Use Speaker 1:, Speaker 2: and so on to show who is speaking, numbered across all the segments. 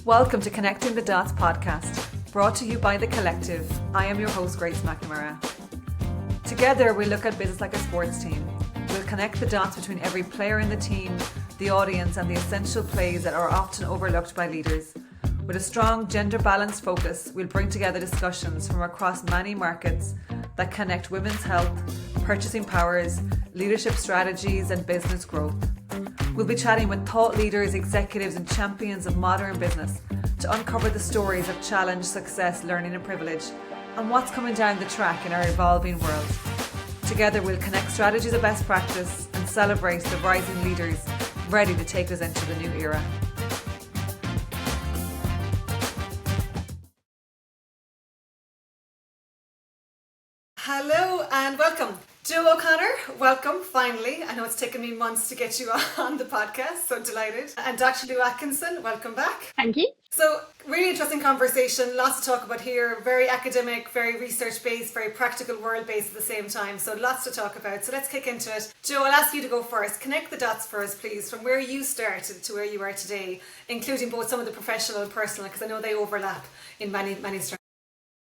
Speaker 1: Welcome to Connecting the Dots podcast, brought to you by The Collective. I am your host, Grace McNamara. Together, we look at business like a sports team. We'll connect the dots between every player in the team, the audience, and the essential plays that are often overlooked by leaders. With a strong gender-balanced focus, we'll bring together discussions from across many markets that connect women's health, purchasing powers, leadership strategies, and business growth. We'll be chatting with thought leaders, executives, and champions of modern business to uncover the stories of challenge, success, learning, and privilege, and what's coming down the track in our evolving world. Together, we'll connect strategies of best practice and celebrate the rising leaders ready to take us into the new era. Hello and welcome. Jo O'Connor, welcome, finally. I know it's taken me months to get you on the podcast, so delighted. And Dr. Lou Atkinson, welcome back.
Speaker 2: Thank you.
Speaker 1: So, really interesting conversation, lots to talk about here, very academic, very research-based, very practical world-based at the same time, so lots to talk about. So let's kick into it. Jo, I'll ask you to go first. Connect the dots for us, please, from where you started to where you are today, including both some of the professional and personal, because I know they overlap in many strengths.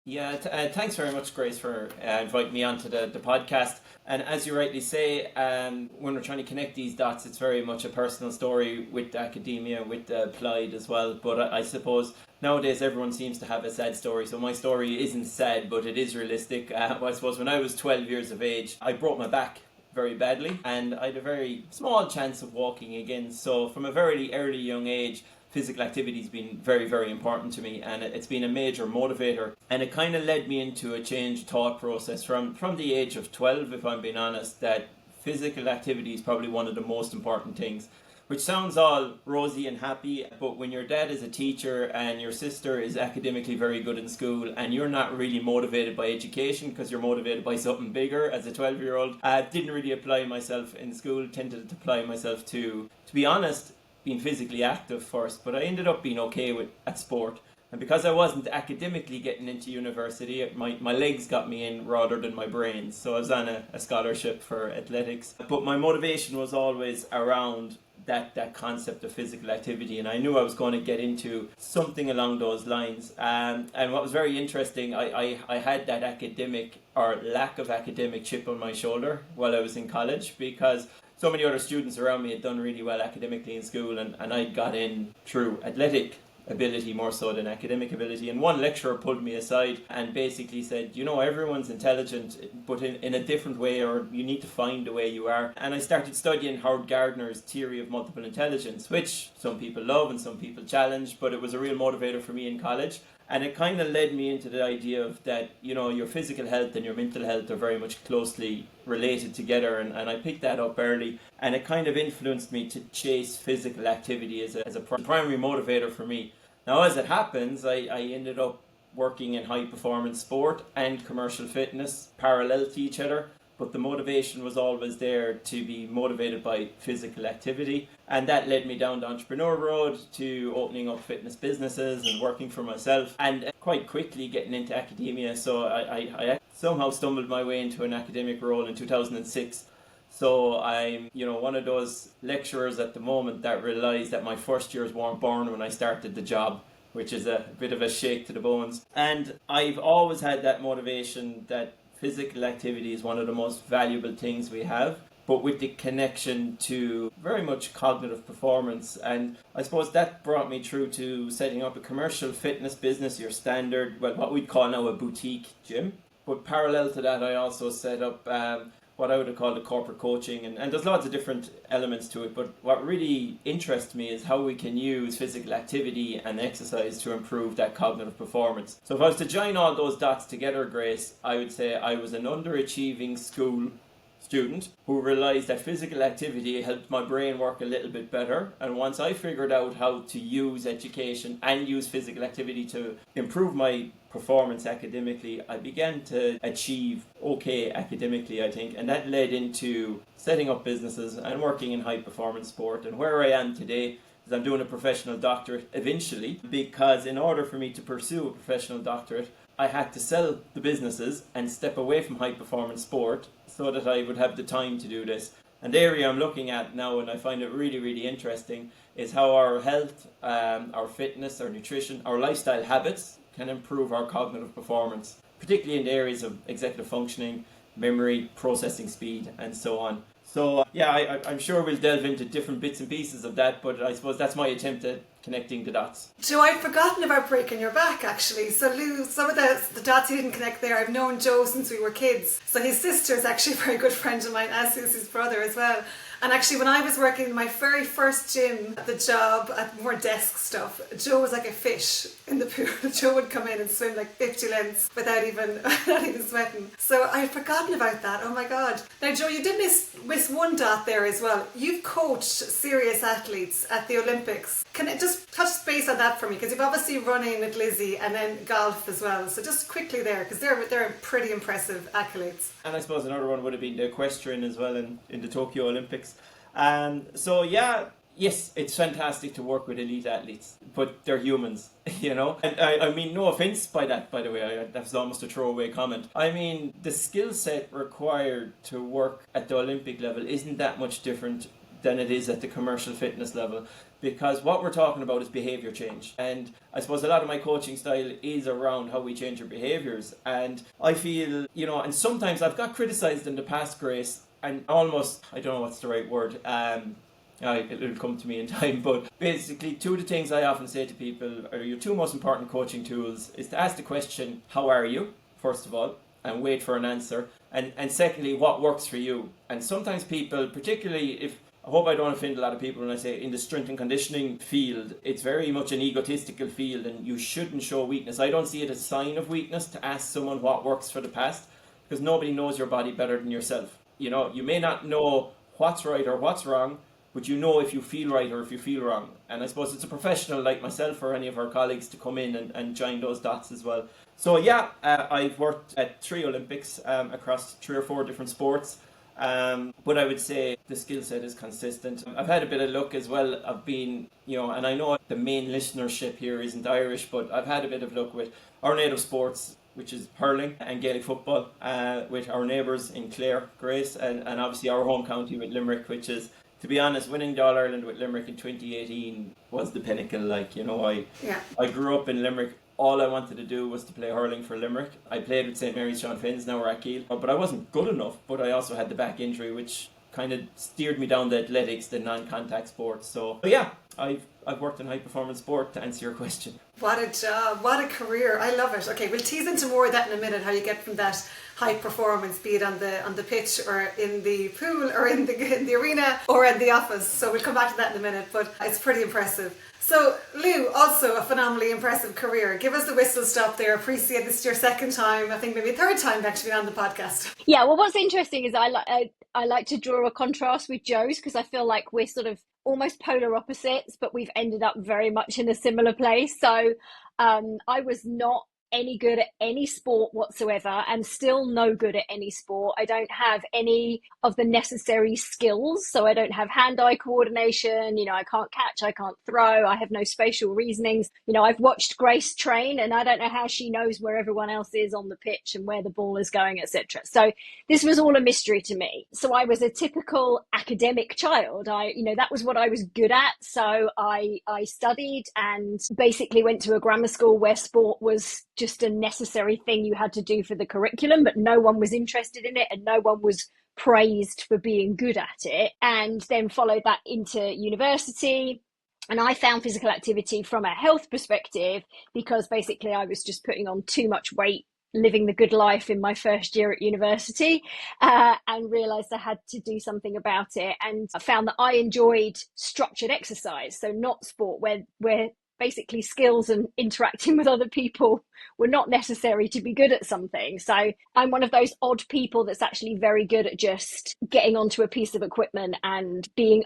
Speaker 3: Yeah, thanks very much, Grace, for inviting me onto the podcast. And as you rightly say, when we're trying to connect these dots, it's very much a personal story with academia, with applied as well. But I suppose nowadays everyone seems to have a sad story. So my story isn't sad, but it is realistic. I suppose when I was 12 years of age, I broke my back very badly, and I had a very small chance of walking again. So from a very early young age, physical activity has been very, very important to me, and it's been a major motivator. And it kind of led me into a change thought process from the age of 12, if I'm being honest, that physical activity is probably one of the most important things. Which sounds all rosy and happy, but when your dad is a teacher and your sister is academically very good in school and you're not really motivated by education because you're motivated by something bigger as a 12-year-old, I didn't really apply myself in school, tended to apply myself to be honest, being physically active first, but I ended up being okay at sport. And because I wasn't academically getting into university, my legs got me in rather than my brains. So I was on a scholarship for athletics. But my motivation was always around that concept of physical activity, and I knew I was going to get into something along those lines. And what was very interesting, I had that academic or lack of academic chip on my shoulder while I was in college, because so many other students around me had done really well academically in school, and I got in through athletic ability more so than academic ability. And one lecturer pulled me aside and basically said, you know, everyone's intelligent, but in a different way, or you need to find the way you are. And I started studying Howard Gardner's theory of multiple intelligence, which some people love and some people challenge, but it was a real motivator for me in college. And it kind of led me into the idea of that, you know, your physical health and your mental health are very much closely related together. And I picked that up early, and it kind of influenced me to chase physical activity as a primary motivator for me. Now, as it happens, I ended up working in high performance sport and commercial fitness parallel to each other. But the motivation was always there to be motivated by physical activity. And that led me down the entrepreneur road to opening up fitness businesses and working for myself, and quite quickly getting into academia. So I somehow stumbled my way into an academic role in 2006. So I'm, one of those lecturers at the moment that realised that my first years weren't born when I started the job, which is a bit of a shake to the bones. And I've always had that motivation that physical activity is one of the most valuable things we have, but with the connection to very much cognitive performance. And I suppose that brought me through to setting up a commercial fitness business, your standard, what we'd call now a boutique gym. But parallel to that, I also set up what I would have called a corporate coaching, and there's lots of different elements to it, but what really interests me is how we can use physical activity and exercise to improve that cognitive performance. So if I was to join all those dots together, Grace, I would say I was an underachieving school student who realised that physical activity helped my brain work a little bit better, and once I figured out how to use education and use physical activity to improve my performance academically, I began to achieve okay academically, I think, and that led into setting up businesses and working in high performance sport. And where I am today is I'm doing a professional doctorate eventually, because in order for me to pursue a professional doctorate, I had to sell the businesses and step away from high performance sport so that I would have the time to do this. And the area I'm looking at now, and I find it really, really interesting, is how our health, our fitness, our nutrition, our lifestyle habits can improve our cognitive performance, particularly in the areas of executive functioning, memory, processing speed, and so on. So I'm sure we'll delve into different bits and pieces of that, but I suppose that's my attempt at connecting the dots.
Speaker 1: Joe, I'd forgotten about breaking your back, actually. So Lou, some of the dots you didn't connect there, I've known Joe since we were kids. So his sister is actually a very good friend of mine, as is his brother as well. And actually, when I was working in my very first gym, the job at more desk stuff, Joe was like a fish in the pool. Joe would come in and swim like 50 lengths without even sweating. So I'd forgotten about that. Oh my God. Now, Joe, you did miss one dot there as well. You've coached serious athletes at the Olympics. Can it just touch base on that for me? Because you've obviously running with Lizzie and then golf as well. So just quickly there, because they're pretty impressive accolades.
Speaker 3: And I suppose another one would have been the equestrian as well in the Tokyo Olympics. Yes, it's fantastic to work with elite athletes, but they're humans, you know? And I mean, no offense by that, by the way, that's almost a throwaway comment. I mean, the skill set required to work at the Olympic level isn't that much different than it is at the commercial fitness level, because what we're talking about is behavior change. And I suppose a lot of my coaching style is around how we change our behaviors. And I feel, you know, and sometimes I've got criticized in the past, Grace, and almost, I don't know what's the right word, it'll come to me in time, but basically two of the things I often say to people are your two most important coaching tools is to ask the question, how are you, first of all, and wait for an answer, and secondly, what works for you. And sometimes people, particularly I hope I don't offend a lot of people when I say in the strength and conditioning field, it's very much an egotistical field and you shouldn't show weakness. I don't see it as a sign of weakness to ask someone what works for the past, because nobody knows your body better than yourself. You know, you may not know what's right or what's wrong, but you know if you feel right or if you feel wrong. And I suppose it's a professional like myself or any of our colleagues to come in and join those dots as well. So I've worked at 3 Olympics across 3 or 4 different sports. But I would say the skill set is consistent. I've had a bit of luck as well. I've been, you know, and I know the main listenership here isn't Irish, but I've had a bit of luck with our native sports, which is hurling and Gaelic football, with our neighbours in Clare, Grace, and obviously our home county with Limerick, which is, to be honest, winning the All-Ireland with Limerick in 2018 was the pinnacle. Like, you know, I grew up in Limerick. All I wanted to do was to play hurling for Limerick. I played with St Mary's Sean Finns, now we're at Keele. But I wasn't good enough, but I also had the back injury, which kind of steered me down the athletics, the non-contact sports. So yeah, I've worked in high-performance sport, to answer your question. What
Speaker 1: a job, what a career. I love it. Okay, we'll tease into more of that in a minute, how you get from that high performance, be it on the pitch or in the pool or in the arena or in the office. So we'll come back to that in a minute, but it's pretty impressive. So Lou, also a phenomenally impressive career. Give us the whistle stop there. Appreciate this is your second time, I think maybe third time actually on the podcast.
Speaker 2: Yeah, well, what's interesting is I like to draw a contrast with Joe's, because I feel like we're sort of almost polar opposites, but we've ended up very much in a similar place. So I was not any good at any sport whatsoever, and still no good at any sport. I don't have any of the necessary skills. So I don't have hand-eye coordination, you know, I can't catch, I can't throw, I have no spatial reasonings. You know, I've watched Grace train and I don't know how she knows where everyone else is on the pitch and where the ball is going, etc. So this was all a mystery to me. So I was a typical academic child. That was what I was good at. So I studied and basically went to a grammar school where sport was just a necessary thing you had to do for the curriculum, but no one was interested in it and no one was praised for being good at it. And then followed that into university. And I found physical activity from a health perspective because basically I was just putting on too much weight, living the good life in my first year at university, and realized I had to do something about it. And I found that I enjoyed structured exercise, so not sport where basically skills and interacting with other people were not necessary to be good at something. So I'm one of those odd people that's actually very good at just getting onto a piece of equipment and being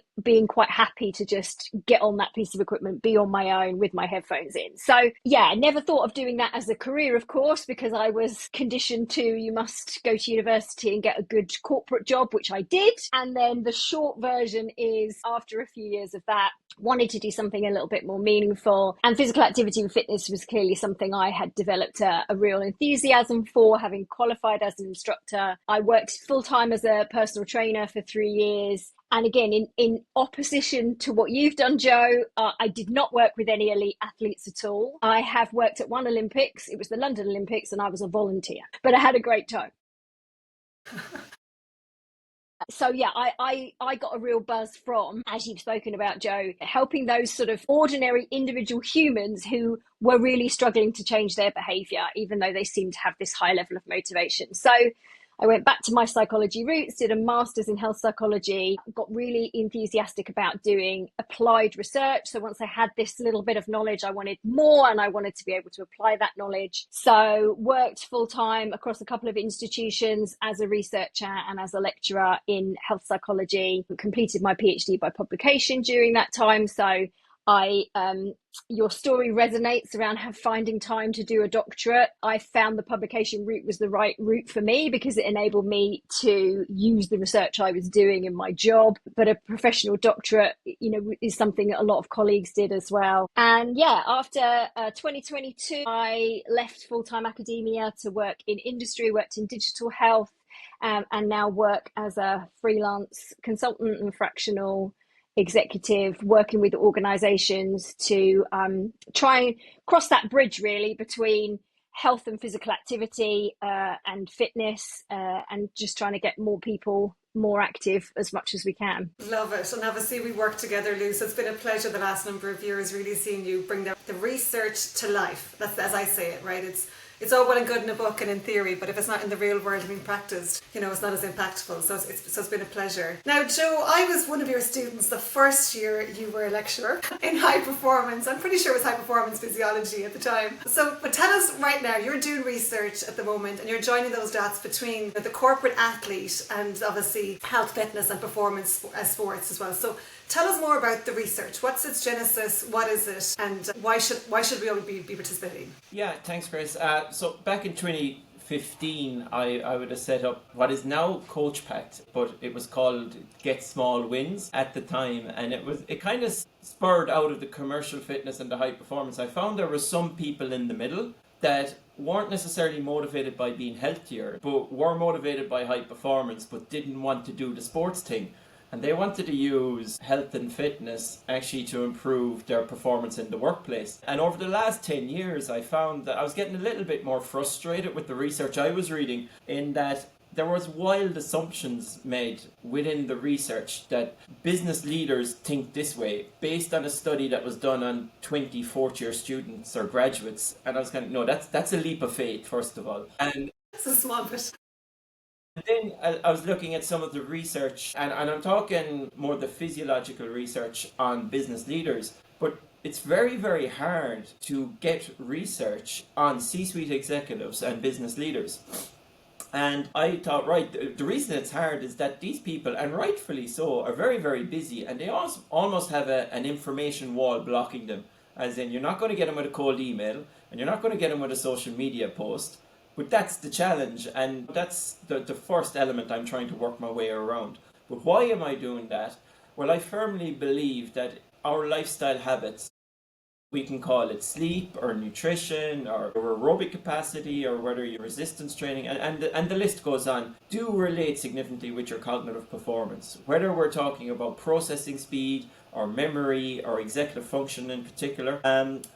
Speaker 2: quite happy to just get on that piece of equipment, be on my own with my headphones in. So yeah, I never thought of doing that as a career, of course, because I was conditioned to, you must go to university and get a good corporate job, which I did. And then the short version is, after a few years of that, wanted to do something a little bit more meaningful, and physical activity and fitness was clearly something I had developed a real enthusiasm for, having qualified as an instructor. I worked full-time as a personal trainer for 3 years, And again, in opposition to what you've done, Joe, I did not work with any elite athletes at all. I have worked at one Olympics. It was the London Olympics, and I was a volunteer, but I had a great time. So yeah, I got a real buzz from, as you've spoken about, Joe, helping those sort of ordinary individual humans who were really struggling to change their behavior, even though they seemed to have this high level of motivation. So I went back to my psychology roots, did a master's in health psychology, got really enthusiastic about doing applied research. So once I had this little bit of knowledge, I wanted more, and I wanted to be able to apply that knowledge. So worked full time across a couple of institutions as a researcher and as a lecturer in health psychology, completed my PhD by publication during that time. So your story resonates around finding time to do a doctorate. I found the publication route was the right route for me because it enabled me to use the research I was doing in my job. But a professional doctorate, is something that a lot of colleagues did as well. And yeah, after 2022, I left full-time academia to work in industry, worked in digital health, and now work as a freelance consultant and fractional executive, working with organizations to try and cross that bridge really between health and physical activity and fitness, and just trying to get more people more active as much as we can.
Speaker 1: Love it. And obviously we work together, Lou, so it's been a pleasure the last number of years really seeing you bring the research to life. That's as I say it, right? It's all well and good in a book and in theory, but if it's not in the real world being practiced, it's not as impactful. So it's been a pleasure. Now, Joe, I was one of your students the first year you were a lecturer in high performance. I'm pretty sure it was high performance physiology at the time. But tell us right now, you're doing research at the moment and you're joining those dots between the corporate athlete and obviously health, fitness and performance sports as well. So tell us more about the research. What's its genesis? What is it? And why should we all be participating?
Speaker 3: Yeah, thanks, Grace. So back in 2015, I would have set up what is now Coach Pact, but it was called Get Small Wins at the time, and it kind of spurred out of the commercial fitness and the high performance. I found there were some people in the middle that weren't necessarily motivated by being healthier, but were motivated by high performance, but didn't want to do the sports thing. And they wanted to use health and fitness actually to improve their performance in the workplace. And over the last 10 years, I found that I was getting a little bit more frustrated with the research I was reading, in that there was wild assumptions made within the research that business leaders think this way, based on a study that was done on 20 fourth-year students or graduates. And I was kind of, no, that's a leap of faith, first of all. And
Speaker 1: it's a small bit.
Speaker 3: Then I was looking at some of the research, and I'm talking more the physiological research on business leaders, but it's very, very hard to get research on C-suite executives and business leaders. And I thought, right, the reason it's hard is that these people, and rightfully so, are very, very busy, and they almost have an information wall blocking them. As in, you're not going to get them with a cold email, and you're not going to get them with a social media post. But that's the challenge, and that's the first element I'm trying to work my way around. But why am I doing that? Well, I firmly believe that our lifestyle habits, we can call it sleep or nutrition or aerobic capacity or whether you're resistance training, and the list goes on, do relate significantly with your cognitive performance. Whether we're talking about processing speed or memory or executive function in particular, and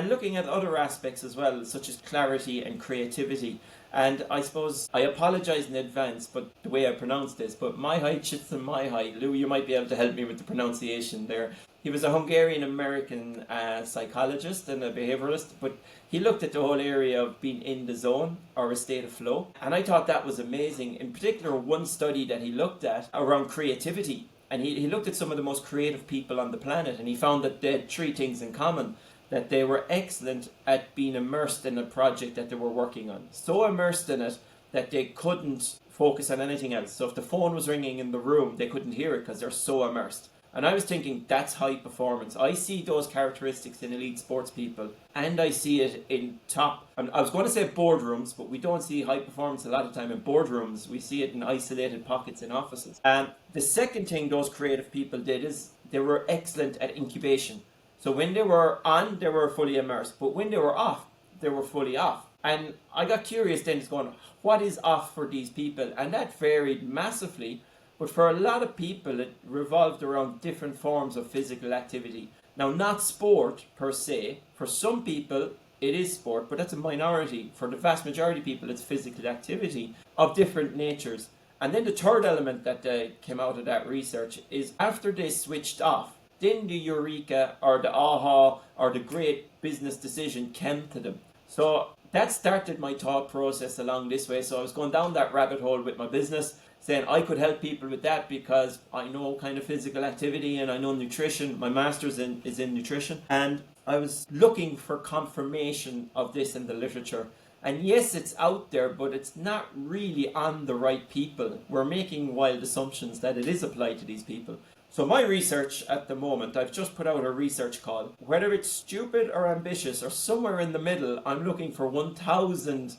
Speaker 3: looking at other aspects as well, such as clarity and creativity. And I suppose I apologise in advance, but the way I pronounce this, but Csikszentmihalyi, Lou, you might be able to help me with the pronunciation there. He was a Hungarian-American psychologist and a behaviouralist, but he looked at the whole area of being in the zone or a state of flow. And I thought that was amazing. In particular, one study that he looked at around creativity. And he looked at some of the most creative people on the planet, and he found that they had three things in common. That they were excellent at being immersed in a project that they were working on. So immersed in it that they couldn't focus on anything else. So if the phone was ringing in the room, they couldn't hear it because they're so immersed. And I was thinking, that's high performance. I see those characteristics in elite sports people, and I see it in top, I was going to say boardrooms, but we don't see high performance a lot of time in boardrooms. We see it in isolated pockets in offices. And the second thing those creative people did is they were excellent at incubation. So when they were on, they were fully immersed. But when they were off, they were fully off. And I got curious then, going, what is off for these people? And that varied massively. But for a lot of people, it revolved around different forms of physical activity. Now, not sport per se. For some people, it is sport, but that's a minority. For the vast majority of people, it's physical activity of different natures. And then the third element that came out of that research is after they switched off, then the eureka or the aha or the great business decision came to them. So that started my thought process along this way. So I was going down that rabbit hole with my business, saying I could help people with that because I know kind of physical activity and I know nutrition. My master's is in nutrition. And I was looking for confirmation of this in the literature. And yes, it's out there, but it's not really on the right people. We're making wild assumptions that it is applied to these people. So my research at the moment, I've just put out a research call. Whether it's stupid or ambitious or somewhere in the middle, I'm looking for 1,000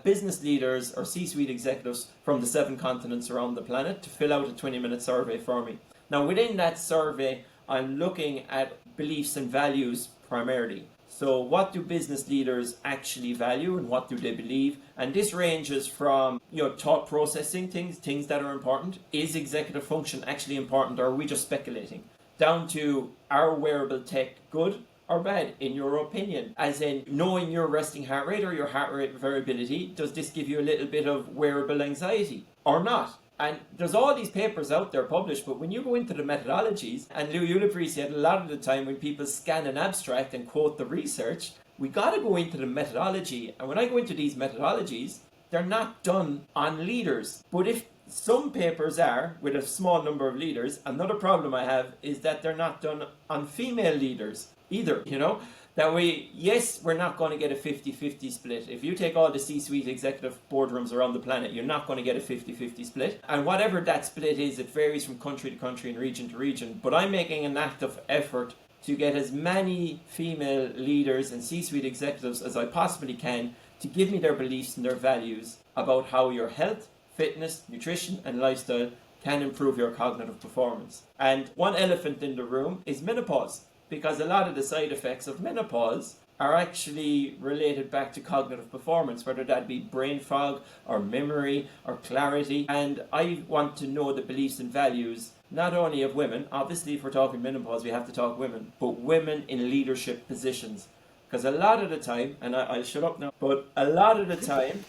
Speaker 3: business leaders or C-suite executives from the 7 continents around the planet to fill out a 20-minute survey for me. Now within that survey, I'm looking at beliefs and values primarily. So what do business leaders actually value and what do they believe? And this ranges from, thought processing things that are important. Is executive function actually important, or are we just speculating? Down to, are wearable tech good or bad in your opinion? As in, knowing your resting heart rate or your heart rate variability, does this give you a little bit of wearable anxiety or not? And there's all these papers out there published, but when you go into the methodologies, and Lou, you'll appreciate a lot of the time when people scan an abstract and quote the research, we got to go into the methodology. And when I go into these methodologies, they're not done on leaders. But if some papers are, with a small number of leaders, another problem I have is that they're not done on female leaders either, That way, yes, we're not going to get a 50-50 split. If you take all the C-suite executive boardrooms around the planet, you're not going to get a 50-50 split. And whatever that split is, it varies from country to country and region to region. But I'm making an active effort to get as many female leaders and C-suite executives as I possibly can to give me their beliefs and their values about how your health, fitness, nutrition and lifestyle can improve your cognitive performance. And one elephant in the room is menopause, because a lot of the side effects of menopause are actually related back to cognitive performance, whether that be brain fog or memory or clarity. And I want to know the beliefs and values, not only of women, obviously if we're talking menopause we have to talk women, but women in leadership positions. Because a lot of the time, and I'll shut up now, but a lot of the time,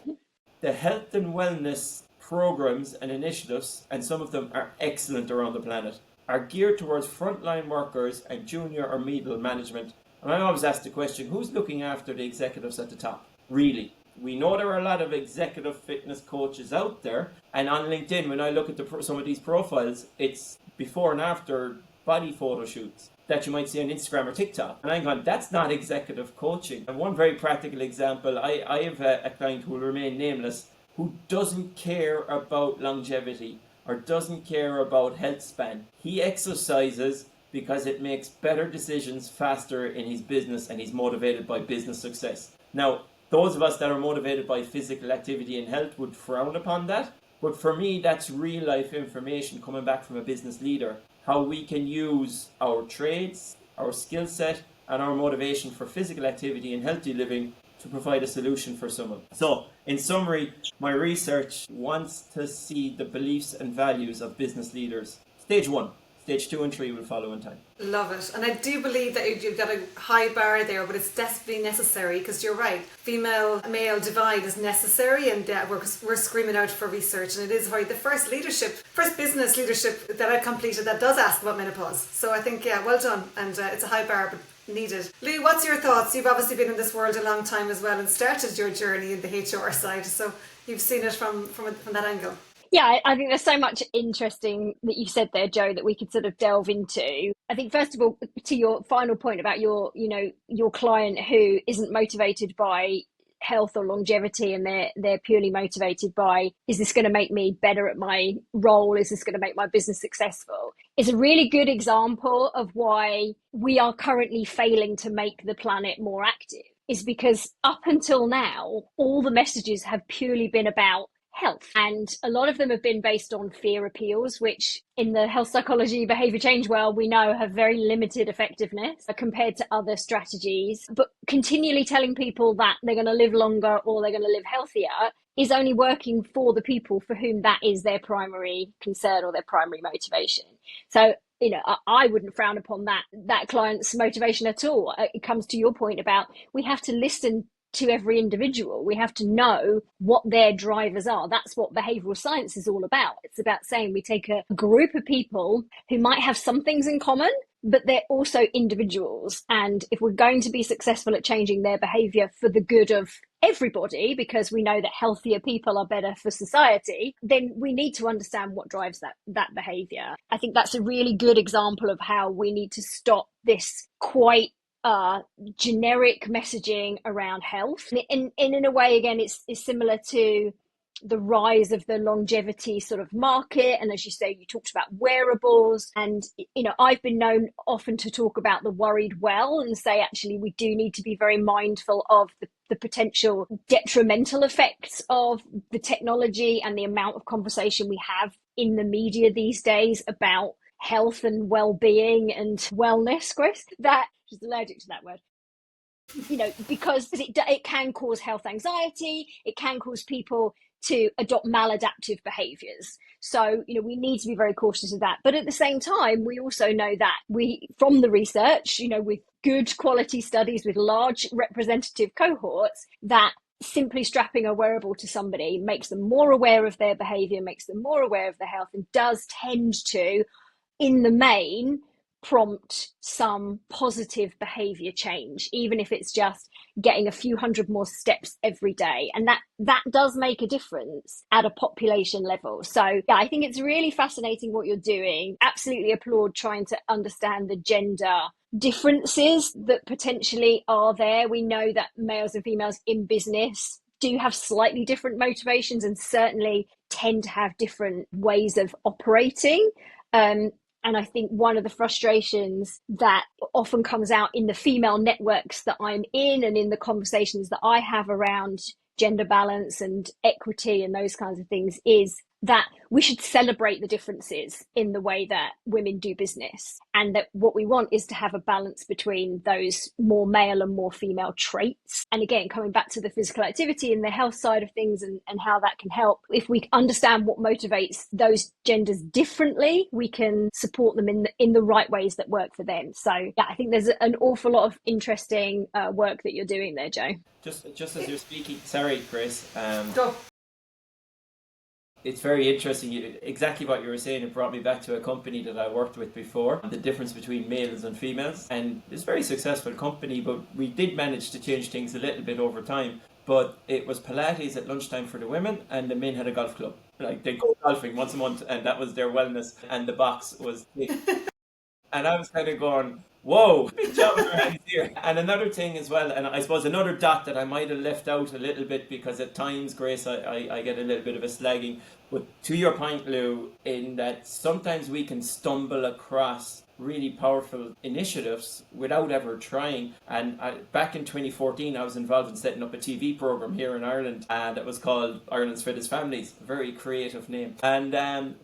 Speaker 3: the health and wellness programs and initiatives, and some of them are excellent around the planet, are geared towards frontline workers and junior or middle management. And I always ask the question, who's looking after the executives at the top? Really? We know there are a lot of executive fitness coaches out there, and on LinkedIn, when I look at some of these profiles, it's before and after body photo shoots that you might see on Instagram or TikTok. And I'm going, that's not executive coaching. And one very practical example, I have a client who will remain nameless, who doesn't care about longevity or doesn't care about health span. He exercises because it makes better decisions faster in his business, and he's motivated by business success. Now, those of us that are motivated by physical activity and health would frown upon that. But for me, that's real life information coming back from a business leader. How we can use our trades, our skill set, and our motivation for physical activity and healthy living to provide a solution for someone. So, in summary, my research wants to see the beliefs and values of business leaders. Stage 1. Stage 2 and 3 will follow in time.
Speaker 1: Love it. And I do believe that you've got a high bar there, but it's desperately necessary, because you're right. Female-male divide is necessary, and we're screaming out for research. And it is the first business leadership that I've completed that does ask about menopause. So I think, well done. And it's a high bar, but needed. Lou, what's your thoughts? You've obviously been in this world a long time as well and started your journey in the HR side. So you've seen it from that angle.
Speaker 2: Yeah, I think there's so much interesting that you said there, Joe, that we could sort of delve into. I think, first of all, to your final point about your client who isn't motivated by health or longevity, and they're purely motivated by, is this going to make me better at my role? Is this going to make my business successful? Is a really good example of why we are currently failing to make the planet more active, is because up until now, all the messages have purely been about health. And a lot of them have been based on fear appeals, which in the health psychology, behavior change world, we know have very limited effectiveness compared to other strategies. But continually telling people that they're going to live longer or they're going to live healthier is only working for the people for whom that is their primary concern or their primary motivation. So, I wouldn't frown upon that client's motivation at all. It comes to your point about we have to listen to every individual. We have to know what their drivers are. That's what behavioral science is all about. It's about saying we take a group of people who might have some things in common, but they're also individuals. And if we're going to be successful at changing their behavior for the good of everybody, because we know that healthier people are better for society, then we need to understand what drives that behavior. I think that's a really good example of how we need to stop this quite generic messaging around health. And in a way, again, it's similar to the rise of the longevity sort of market. And as you say, you talked about wearables. And, I've been known often to talk about the worried well and say, actually, we do need to be very mindful of the potential detrimental effects of the technology and the amount of conversation we have in the media these days about health and well-being and wellness, Chris. That she's allergic to that word. Because it can cause health anxiety, it can cause people to adopt maladaptive behaviors. So, we need to be very cautious of that. But at the same time, we also know that from the research, with good quality studies, with large representative cohorts, that simply strapping a wearable to somebody makes them more aware of their behavior, makes them more aware of their health, and does tend to, in the main, prompt some positive behavior change, even if it's just getting a few hundred more steps every day. And that does make a difference at a population level. So yeah, I think it's really fascinating what you're doing. Absolutely applaud trying to understand the gender differences that potentially are there. We know that males and females in business do have slightly different motivations and certainly tend to have different ways of operating. And I think one of the frustrations that often comes out in the female networks that I'm in and in the conversations that I have around gender balance and equity and those kinds of things is that we should celebrate the differences in the way that women do business, and that what we want is to have a balance between those more male and more female traits. And again, coming back to the physical activity and the health side of things and how that can help, if we understand what motivates those genders differently, we can support them in the right ways that work for them. So yeah, I think there's an awful lot of interesting work that you're doing there, Joe.
Speaker 3: Just as you're speaking, sorry, Grace.
Speaker 1: Go.
Speaker 3: It's very interesting. Exactly what you were saying, it brought me back to a company that I worked with before, the difference between males and females. And it's a very successful company, but we did manage to change things a little bit over time. But it was Pilates at lunchtime for the women, and the men had a golf club. Like, they go golfing once a month, and that was their wellness, and the box was big. And I was kind of going, whoa, big job in our hands here. And another thing as well, and I suppose another dot that I might have left out a little bit, because at times, Grace, I get a little bit of a slagging. But to your point, Lou, in that sometimes we can stumble across really powerful initiatives without ever trying. And back in 2014, I was involved in setting up a TV program here in Ireland that was called Ireland's Fittest Families, a very creative name. And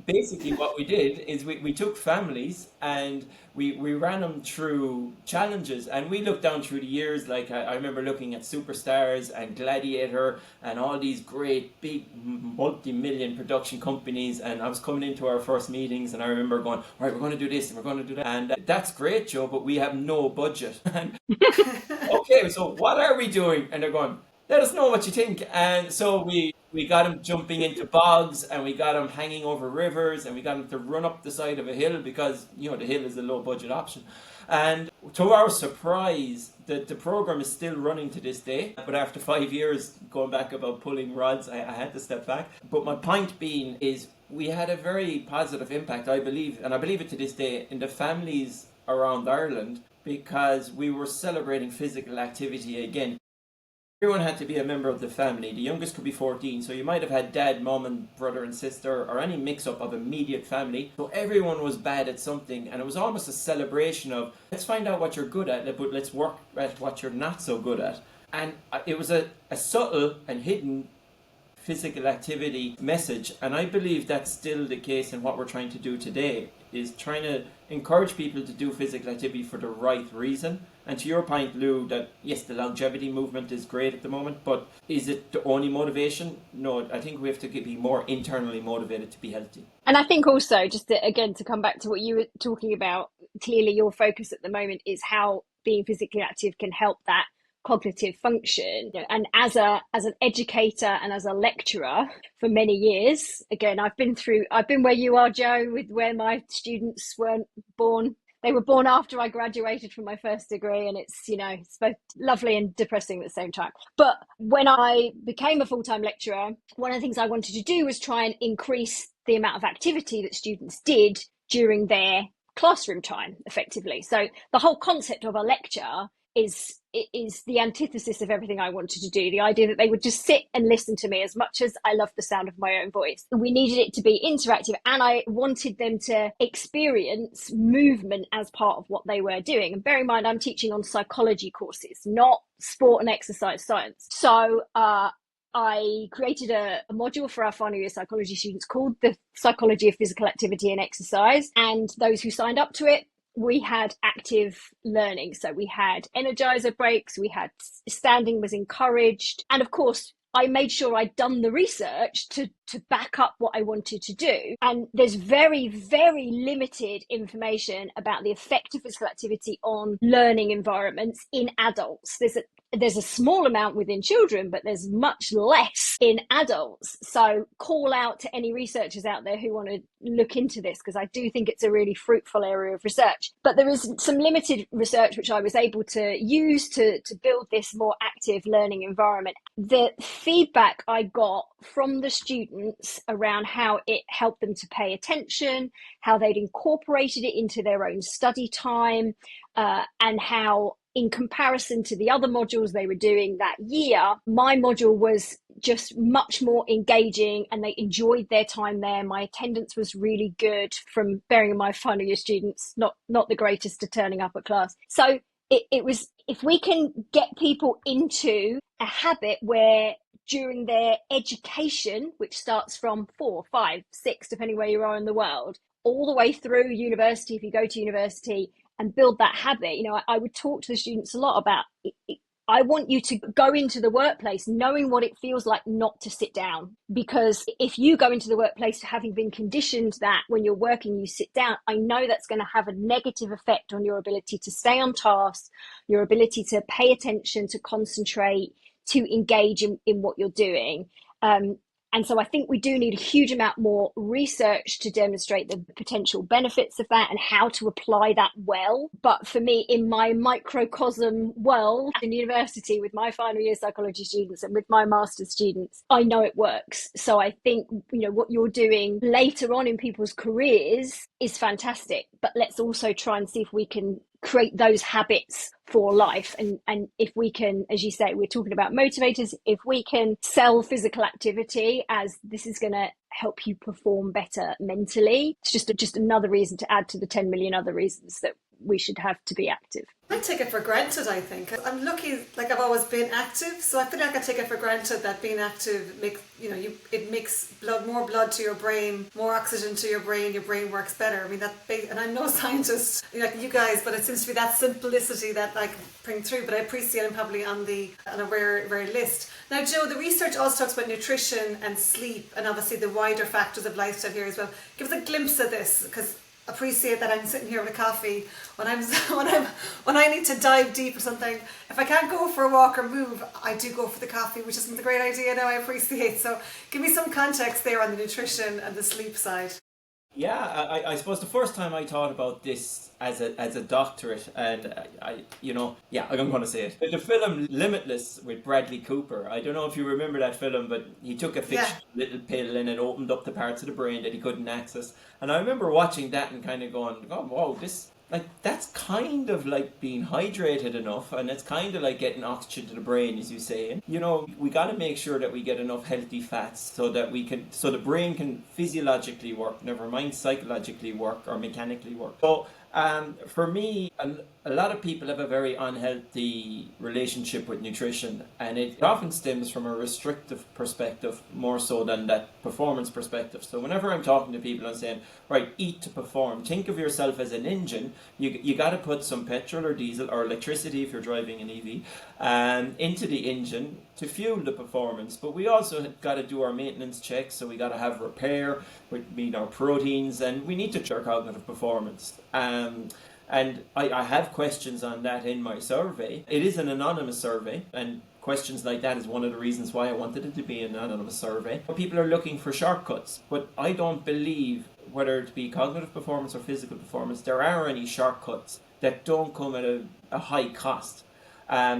Speaker 3: basically what we did is we took families and we ran them through challenges, and we looked down through the years. Like I remember looking at Superstars and Gladiator and all these great big multi-million production companies, and I was coming into our first meetings and I remember going, all right, we're going to do this and we're going to do that, and that's great, Joe, but we have no budget. And okay, so what are we doing? And they're going, let us know what you think. And so we got him jumping into bogs, and we got him hanging over rivers, and we got him to run up the side of a hill, because the hill is a low budget option. And to our surprise, the program is still running to this day. But after 5 years going back about pulling rods, I had to step back. But my point being is we had a very positive impact, I believe, and I believe it to this day, in the families around Ireland, because we were celebrating physical activity again. Everyone had to be a member of the family. The youngest could be 14, so you might have had dad, mum and brother and sister, or any mix-up of immediate family. So everyone was bad at something, and it was almost a celebration of, let's find out what you're good at, but let's work at what you're not so good at. And it was a subtle and hidden physical activity message, and I believe that's still the case in what we're trying to do today. is trying to encourage people to do physical activity for the right reason. And to your point, Lou, that yes, the longevity movement is great at the moment, but is it the only motivation? No, I think we have to be more internally motivated to be healthy.
Speaker 2: And I think also, just to, again, to come back to what you were talking about, clearly your focus at the moment is how being physically active can help that cognitive function. And as an educator and as a lecturer for many years, again, I've been where you are, Joe, with where my students weren't born. They were born after I graduated from my first degree, and it's both lovely and depressing at the same time. But when I became a full-time lecturer, one of the things I wanted to do was try and increase the amount of activity that students did during their classroom time, effectively. So the whole concept of a lecture is the antithesis of everything I wanted to do. The idea that they would just sit and listen to me, as much as I love the sound of my own voice. We needed it to be interactive, and I wanted them to experience movement as part of what they were doing. And bear in mind, I'm teaching on psychology courses, not sport and exercise science. So I created a module for our final year psychology students called the Psychology of Physical Activity and Exercise. And those who signed up to it, we had active learning. So we had energizer breaks, we had standing was encouraged. And of course, I made sure I'd done the research to back up what I wanted to do. And there's very, very limited information about the effect of physical activity on learning environments in adults. There's a small amount within children, but there's much less in adults. So call out to any researchers out there who want to look into this, because I do think it's a really fruitful area of research. But there is some limited research which I was able to use to build this more active learning environment. The feedback I got from the students around how it helped them to pay attention, how they'd incorporated it into their own study time, and how in comparison to the other modules they were doing that year, my module was just much more engaging and they enjoyed their time there. My attendance was really good, from bearing in mind final year students, not the greatest at turning up at class. So it was, if we can get people into a habit where during their education, which starts from 4, 5, 6, depending where you are in the world, all the way through university, if you go to university, and build that habit. I would talk to the students a lot about it. I want you to go into the workplace knowing what it feels like not to sit down. Because if you go into the workplace having been conditioned that when you're working, you sit down, I know that's going to have a negative effect on your ability to stay on task, your ability to pay attention, to concentrate, to engage in what you're doing. And so I think we do need a huge amount more research to demonstrate the potential benefits of that and how to apply that well. But for me, in my microcosm world in university with my final year psychology students and with my master's students, I know it works. So I think, what you're doing later on in people's careers is fantastic. But let's also try and see if we can create those habits for life. And if we can, as you say, we're talking about motivators, if we can sell physical activity as this is going to help you perform better mentally, it's just another reason to add to the 10 million other reasons that we should have to be active.
Speaker 1: I take it for granted, I think. I'm lucky, I've always been active, so I feel like I take it for granted that being active makes, it makes more blood to your brain, more oxygen to your brain works better. I mean, and I'm no scientist like you guys, but it seems to be that simplicity that I can bring through, but I appreciate I'm probably on a rare list. Now, Joe, the research also talks about nutrition and sleep, and obviously the wider factors of lifestyle here as well. Give us a glimpse of this, because appreciate that I'm sitting here with a coffee when I need to dive deep or something. If I can't go for a walk or move, I do go for the coffee, which isn't a great idea now, I appreciate. So give me some context there on the nutrition and the sleep side.
Speaker 3: Yeah, I suppose the first time I thought about this as a doctorate, and I'm going to say it. The film Limitless with Bradley Cooper. I don't know if you remember that film, but he took a little pill and it opened up the parts of the brain that he couldn't access. And I remember watching that and kind of going, oh, wow, that's kind of like being hydrated enough, and it's kind of like getting oxygen to the brain, as you say. And, we got to make sure that we get enough healthy fats so the brain can physiologically work, never mind psychologically work or mechanically work. So For me, a lot of people have a very unhealthy relationship with nutrition, and it often stems from a restrictive perspective more so than that performance perspective. So whenever I'm talking to people, I'm saying, right, eat to perform. Think of yourself as an engine. You got to put some petrol or diesel or electricity if you're driving an EV into the engine to fuel the performance. But we also got to do our maintenance checks, so we got to have repair, we need our proteins, and we need to check our cognitive performance. And I have questions on that in my survey. It is an anonymous survey, and questions like that is one of the reasons why I wanted it to be an anonymous survey. People are looking for shortcuts, but I don't believe, whether it be cognitive performance or physical performance, there are any shortcuts that don't come at a high cost.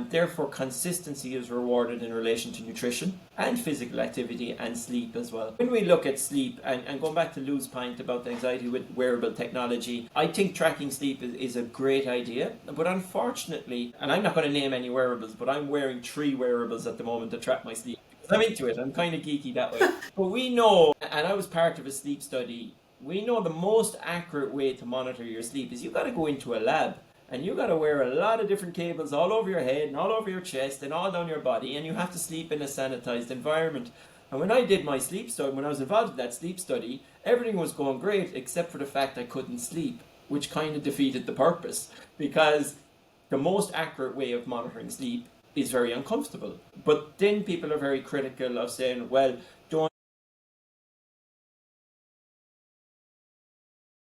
Speaker 3: Therefore, consistency is rewarded in relation to nutrition and physical activity and sleep as well. When we look at sleep, and going back to Lou's point about the anxiety with wearable technology, I think tracking sleep is a great idea. But unfortunately, and I'm not going to name any wearables, but I'm wearing 3 wearables at the moment to track my sleep. I'm into it. I'm kind of geeky that way. But we know, and I was part of a sleep study, we know the most accurate way to monitor your sleep is you got to go into a lab. And you got to wear a lot of different cables all over your head and all over your chest and all down your body, and you have to sleep in a sanitized environment. And when I did my sleep study, when I was involved in that sleep study, everything was going great except for the fact I couldn't sleep, which kind of defeated the purpose, because the most accurate way of monitoring sleep is very uncomfortable. But then people are very critical of saying, well, don't.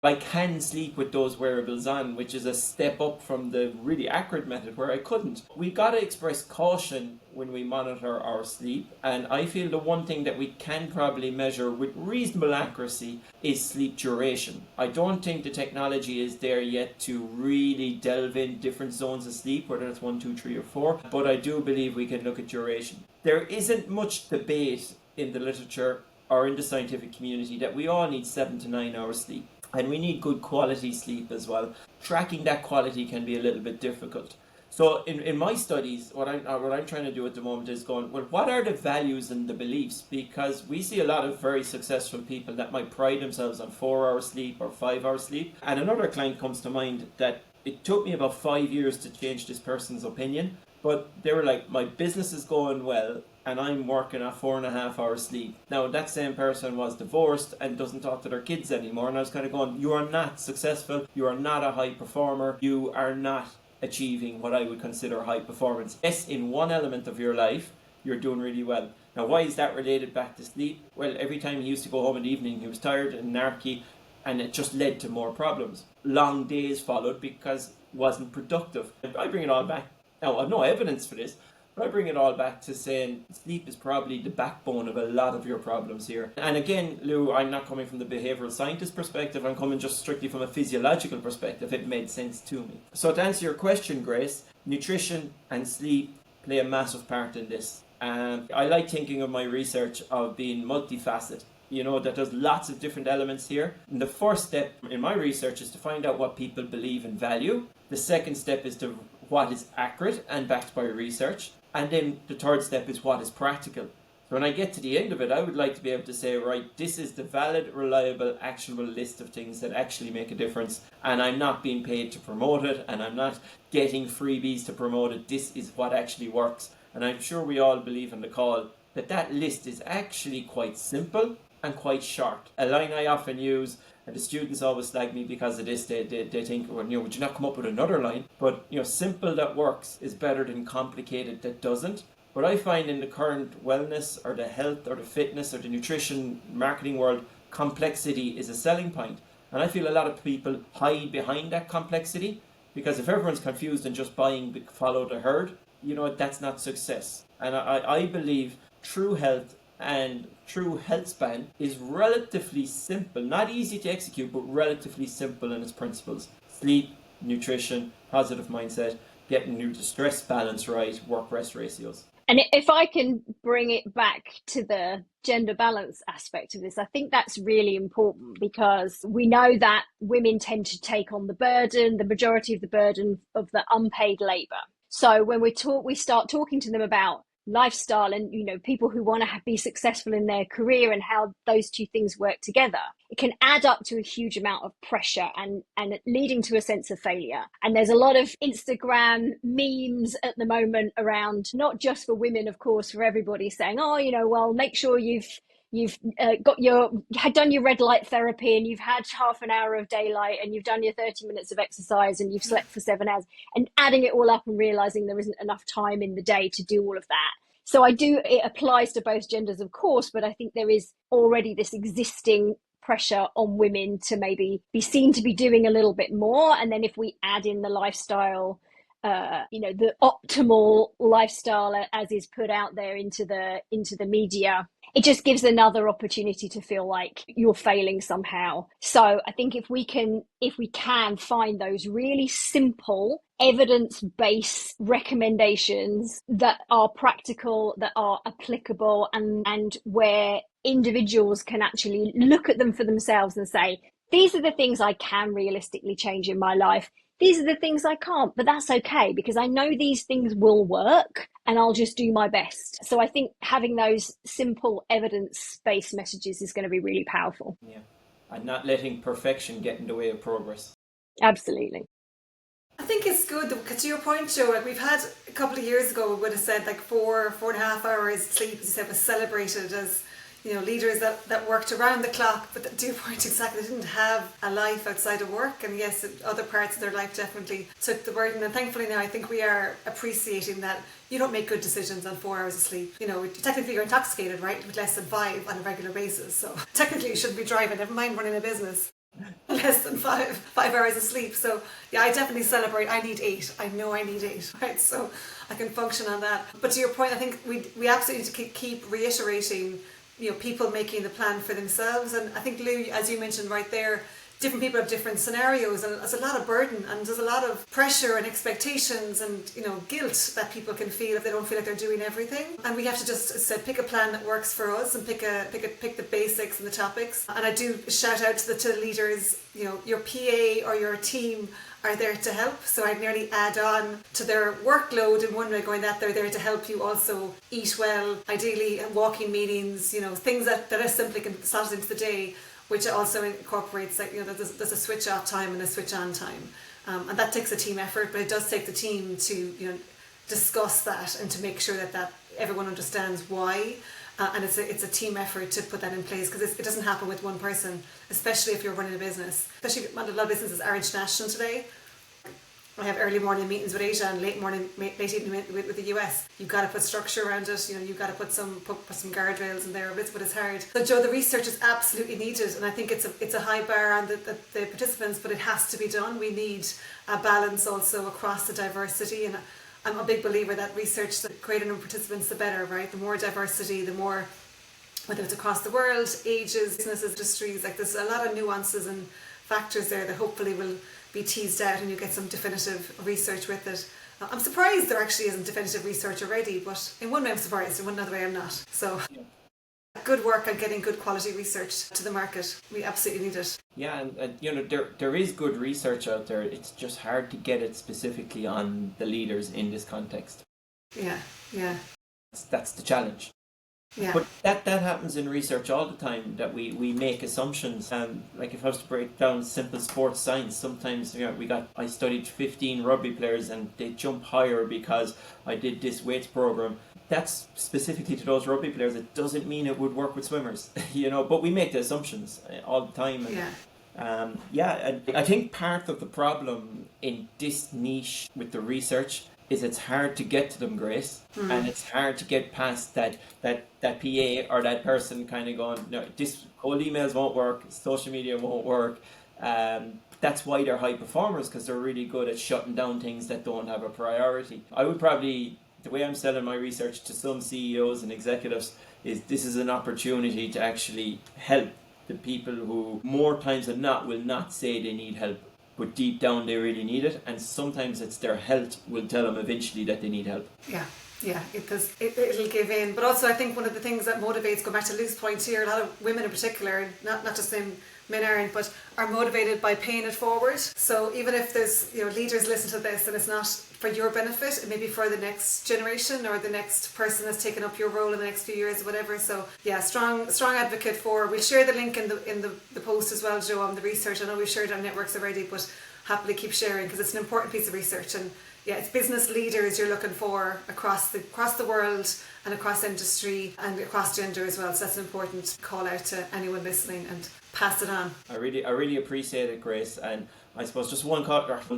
Speaker 3: I can sleep with those wearables on, which is a step up from the really accurate method where I couldn't. We got to express caution when we monitor our sleep, and I feel the one thing that we can probably measure with reasonable accuracy is sleep duration. I don't think the technology is there yet to really delve in different zones of sleep, whether it's 1, 2, 3 or 4, but I do believe we can look at duration. There isn't much debate in the literature or in the scientific community that we all need 7 to 9 hours sleep. And we need good quality sleep as well. Tracking that quality can be a little bit difficult. So in my studies, what I'm trying to do at the moment is going, well, what are the values and the beliefs? Because we see a lot of very successful people that might pride themselves on 4 hours sleep or 5 hours sleep. And another client comes to mind that it took me about 5 years to change this person's opinion. But they were like, my business is going well, and I'm working at 4.5 hours sleep. Now, that same person was divorced and doesn't talk to their kids anymore. And I was kind of going, you are not successful. You are not a high performer. You are not achieving what I would consider high performance. Yes, in one element of your life, you're doing really well. Now, why is that related back to sleep? Well, every time he used to go home in the evening, he was tired and narky, and it just led to more problems. Long days followed because it wasn't productive. I bring it all back. Now, I've no evidence for this, but I bring it all back to saying sleep is probably the backbone of a lot of your problems here. And again, Lou, I'm not coming from the behavioural scientist perspective, I'm coming just strictly from a physiological perspective. It made sense to me. So to answer your question, Grace, nutrition and sleep play a massive part in this. And I like thinking of my research of being multifaceted. You know, that there's lots of different elements here. And the first step in my research is to find out what people believe and value. The second step is to what is accurate and backed by research. And then the third step is what is practical. So when I get to the end of it, I would like to be able to say, right, this is the valid, reliable, actionable list of things that actually make a difference. And I'm not being paid to promote it, and I'm not getting freebies to promote it. This is what actually works. And I'm sure we all believe in the call that that list is actually quite simple and quite short. A line I often use, and the students always slag me because of this. They think, well, you know, would you not come up with another line? But, you know, simple that works is better than complicated that doesn't. But I find in the current wellness or the health or the fitness or the nutrition marketing world, complexity is a selling point. And I feel a lot of people hide behind that complexity, because if everyone's confused and just buying follow the herd, you know, that's not success. And I believe true health and true health span is relatively simple, not easy to execute, but relatively simple in its principles. Sleep, nutrition, positive mindset, getting your stress balance right, work-rest ratios.
Speaker 2: And if I can bring it back to the gender balance aspect of this, I think that's really important, because we know that women tend to take on the majority of the burden of the unpaid labour. So when we start talking to them about lifestyle and, you know, people who want to be successful in their career and how those two things work together, it can add up to a huge amount of pressure and leading to a sense of failure. And there's a lot of Instagram memes at the moment around, not just for women, of course, for everybody, saying, oh, you know, well, make sure you've done your red light therapy and you've had half an hour of daylight and you've done your 30 minutes of exercise and you've slept for 7 hours, and adding it all up and realizing there isn't enough time in the day to do all of that. So it applies to both genders, of course, but I think there is already this existing pressure on women to maybe be seen to be doing a little bit more. And then if we add in the lifestyle, the optimal lifestyle as is put out there into the media, it just gives another opportunity to feel like you're failing somehow. So I think if we can find those really simple evidence-based recommendations that are practical, that are applicable, and where individuals can actually look at them for themselves and say, these are the things I can realistically change in my life. These are the things I can't, but that's okay because I know these things will work and I'll just do my best. So I think having those simple evidence-based messages is going to be really powerful.
Speaker 3: Yeah, and not letting perfection get in the way of progress.
Speaker 2: Absolutely.
Speaker 1: I think it's good, because to your point, Joe, like we've had a couple of years ago, we would have said like 4.5 hours sleep, as you said, was celebrated as, you know, leaders that worked around the clock, but to your point exactly, they didn't have a life outside of work. And yes, other parts of their life definitely took the burden. And thankfully now I think we are appreciating that you don't make good decisions on 4 hours of sleep. You know, technically you're intoxicated, right, with less than 5 on a regular basis. So technically you shouldn't be driving, never mind running a business. Less than 5 hours of sleep. So yeah, I definitely celebrate. I need 8. I know I need 8, right? So I can function on that. But to your point, I think we absolutely need to keep reiterating, you know, people making the plan for themselves. And I think, Lou, as you mentioned right there, different people have different scenarios, and there's a lot of burden and there's a lot of pressure and expectations and, you know, guilt that people can feel if they don't feel like they're doing everything. And we have to just, as I said, pick a plan that works for us and pick the basics and the topics. And I do shout out to the leaders, you know, your PA or your team are there to help. So I'd nearly add on to their workload in one way, going that they're there to help you also eat well, ideally, and walking meetings, you know, things that I simply can slot into the day, which also incorporates, like, you know, there's a switch off time and a switch on time. And that takes a team effort, but it does take the team to, you know, discuss that and to make sure that everyone understands why. And it's a team effort to put that in place, because it doesn't happen with one person, especially if you're running a business. Especially a lot of businesses are international today. I have early morning meetings with Asia and late evening with the US. You've got to put structure around it. You know, you've got to put some guardrails in there, but it's hard. So Joe, the research is absolutely needed, and I think it's a high bar on the participants, but it has to be done. We need a balance also across the diversity, and I'm a big believer that research, the greater number of participants, the better, right? The more diversity, the more, whether it's across the world, ages, businesses, industries, like there's a lot of nuances and factors there that hopefully will be teased out and you get some definitive research with it. I'm surprised there actually isn't definitive research already, but in one way I'm surprised, in one other way I'm not. So good work on getting good quality research to the market. We absolutely need it.
Speaker 3: Yeah, and you know, there is good research out there. It's just hard to get it specifically on the leaders in this context.
Speaker 1: Yeah.
Speaker 3: That's the challenge.
Speaker 1: Yeah.
Speaker 3: But that happens in research all the time, that we make assumptions. Like if I was to break down simple sports science, sometimes, you know, I studied 15 rugby players and they jump higher because I did this weights program. That's specifically to those rugby players. It doesn't mean it would work with swimmers, you know, but we make the assumptions all the time. And, and I think part of the problem in this niche with the research is it's hard to get to them, Grace, and it's hard to get past that PA or that person kind of going, no, this cold emails won't work, social media won't work. That's why they're high performers, because they're really good at shutting down things that don't have a priority. I would probably, the way I'm selling my research to some CEOs and executives is this is an opportunity to actually help the people who more times than not will not say they need help, but deep down they really need it, and sometimes it's their health will tell them eventually that they need help. Yeah, it'll give in. But also I think one of the things that motivates, go back to Lou's point here, a lot of women in particular, not just men aren't, but are motivated by paying it forward. So even if there's, you know, leaders listen to this and it's not
Speaker 1: for your benefit and maybe for the next generation or the next person that's taken up your role in the next few years or whatever. So yeah, strong advocate for. We'll share the link in the post as well, Joe, on the research. I know we've shared it on networks already, but happily keep sharing because it's an important piece of research. And yeah, it's business leaders you're looking for across the world and across industry and across gender as well. So that's an important call out to anyone listening and pass it on.
Speaker 3: I really appreciate it, Grace. And I suppose just one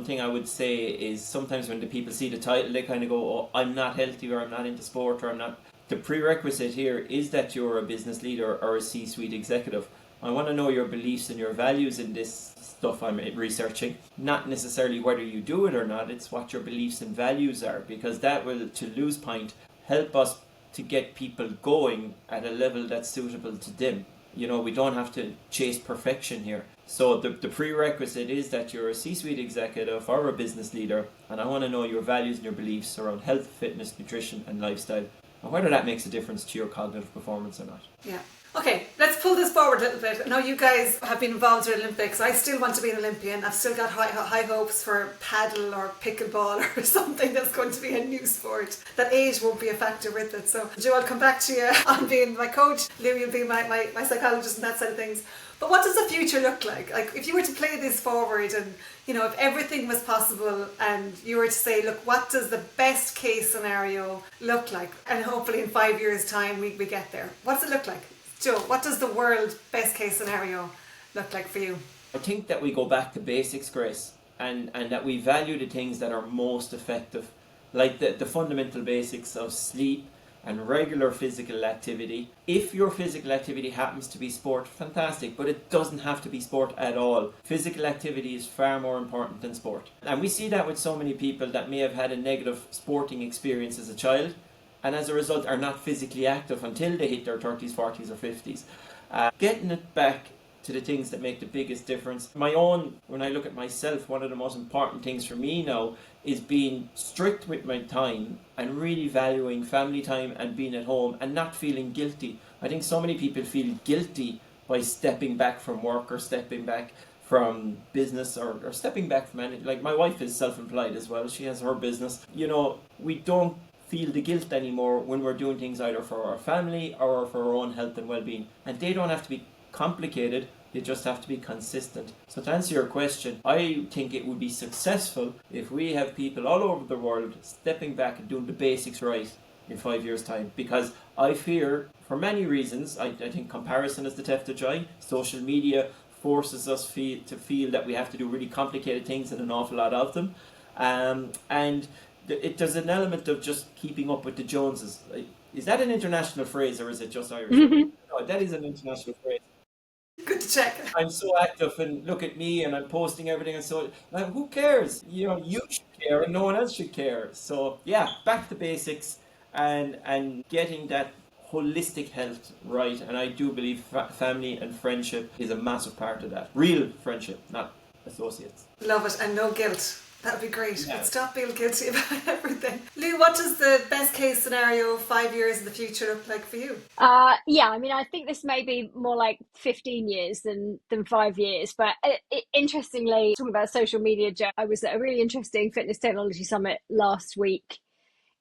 Speaker 3: thing I would say is sometimes when the people see the title, they kind of go, oh, I'm not healthy, or I'm not into sport, or I'm not. The prerequisite here is that you're a business leader or a C-suite executive. I want to know your beliefs and your values in this stuff I'm researching. Not necessarily whether you do it or not, it's what your beliefs and values are, because that will, to Lou's point, help us to get people going at a level that's suitable to them. You know, we don't have to chase perfection here. So the prerequisite is that you're a C-suite executive or a business leader, and I want to know your values and your beliefs around health, fitness, nutrition and lifestyle, and whether that makes a difference to your cognitive performance or not.
Speaker 1: Yeah. Okay, let's pull this forward a little bit. I know you guys have been involved in Olympics. I still want to be an Olympian. I've still got high hopes for paddle or pickleball or something that's going to be a new sport. That age won't be a factor with it. So, Joe, I'll come back to you on being my coach. Lou, you'll be my psychologist and that side of things. But what does the future look like? Like, if you were to play this forward and, you know, if everything was possible and you were to say, look, what does the best case scenario look like? And hopefully in 5 years' time we get there. What does it look like? Joe, what does the world best case scenario look like for you?
Speaker 3: I think that we go back to basics, Grace, and that we value the things that are most effective, like the fundamental basics of sleep and regular physical activity. If your physical activity happens to be sport, fantastic, but it doesn't have to be sport at all. Physical activity is far more important than sport. And we see that with so many people that may have had a negative sporting experience as a child, and as a result are not physically active until they hit their 30s, 40s or 50s. Getting it back to the things that make the biggest difference. When I look at myself, one of the most important things for me now is being strict with my time and really valuing family time and being at home and not feeling guilty. I think so many people feel guilty by stepping back from work or stepping back from business or stepping back from anything. Like, my wife is self-employed as well. She has her business. You know, we don't feel the guilt anymore when we're doing things either for our family or for our own health and well-being. And they don't have to be complicated, they just have to be consistent. So to answer your question, I think it would be successful if we have people all over the world stepping back and doing the basics right in 5 years' time. Because I fear, for many reasons, I think comparison is the theft of joy. Social media forces us to feel that we have to do really complicated things and an awful lot of them. And there's an element of just keeping up with the Joneses. Is that an international phrase or is it just Irish?
Speaker 2: Mm-hmm.
Speaker 3: No, that is an international phrase.
Speaker 1: Good to check.
Speaker 3: I'm so active and look at me and I'm posting everything and so, like, who cares? You know, you should care and no one else should care. So yeah, back to basics and getting that holistic health right. And I do believe family and friendship is a massive part of that. Real friendship, not associates.
Speaker 1: Love it, and no guilt. That would be great.
Speaker 3: Yeah.
Speaker 1: But stop being guilty about everything. Lou, what does the best case scenario 5 years in the future look like for you?
Speaker 2: Yeah, I mean, I think this may be more like 15 years than 5 years. But interestingly, talking about social media, Joe, I was at a really interesting fitness technology summit last week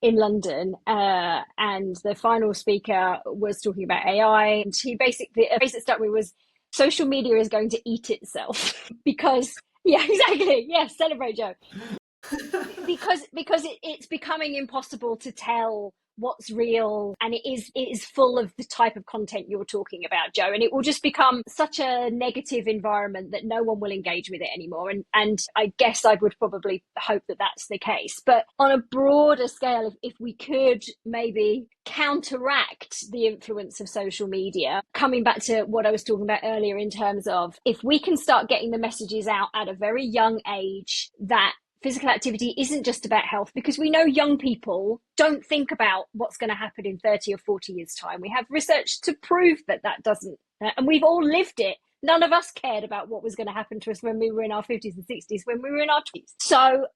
Speaker 2: in London, and the final speaker was talking about AI. And he basically, a basic statement was, social media is going to eat itself because... Yeah, exactly. Yeah, celebrate, Joe. because it's becoming impossible to tell what's real, and it is full of the type of content you're talking about, Joe, and it will just become such a negative environment that no one will engage with it anymore. And I guess I would probably hope that that's the case. But on a broader scale, if we could maybe counteract the influence of social media, coming back to what I was talking about earlier in terms of if we can start getting the messages out at a very young age that physical activity isn't just about health, because we know young people don't think about what's going to happen in 30 or 40 years' time. We have research to prove that doesn't, and we've all lived it. None of us cared about what was going to happen to us when we were in our 50s and 60s, when we were in our 20s. So,